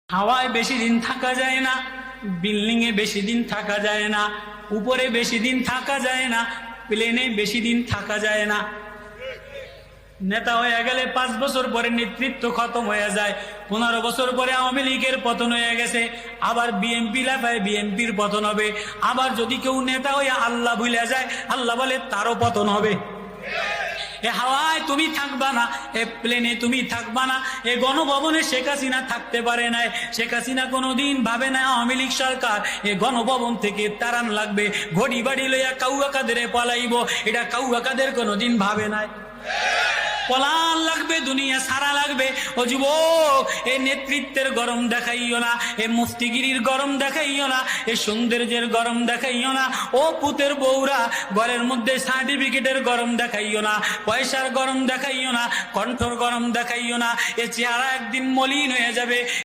হাওয়ায় বেশি দিন থাকা যায় না, বিল্ডিং এ বেশি দিন থাকা যায় না, উপরে বেশি দিন থাকা যায় না, প্লেনে বেশি দিন থাকা যায় না। নেতা হয়ে গেলে 5 বছর পরে নেতৃত্ব খতম হয়ে যায়, 15 বছর পরে আওয়ামী লীগের পতন হয়ে গেছে, আবার বিএনপি লাফায় বিএনপির পতন হবে। আবার যদি কেউ নেতা হয়ে আল্লাহ ভুলে যায়, আল্লাহ বলে তারও পতন হবে। এ হাওয়ায় তুমি থাকবা না, এ প্লেনে তুমি থাকবা না, এ গণভবনে শেখ হাসিনা থাকতে পারে নাই। শেখ হাসিনা কোনোদিন ভাবে না আওয়ামী লীগ সরকার এ গণভবন থেকে তাড়ান লাগবে, ঘড়ি বাড়ি লইয়া কাউয়া কাদের পালাইব, এটা কাউয়া কাদের কোনোদিন ভাবে নাই। পলান লাগবে, দুনিয়া সারা লাগবে। ও যুবক, এ নেতৃত্বের গরম দেখাইও না, এ মুফতিগিরির গরম দেখাইও না, এ সৌন্দর্যের গরম দেখাইও না। ও পুতের বউরা, ঘরের মধ্যে সার্টিফিকেটের গরম দেখাইও না, পয়সার গরম দেখাইও না, কণ্ঠর গরম দেখাইও না। এ চেহারা একদিন মলিন হয়ে যাবে।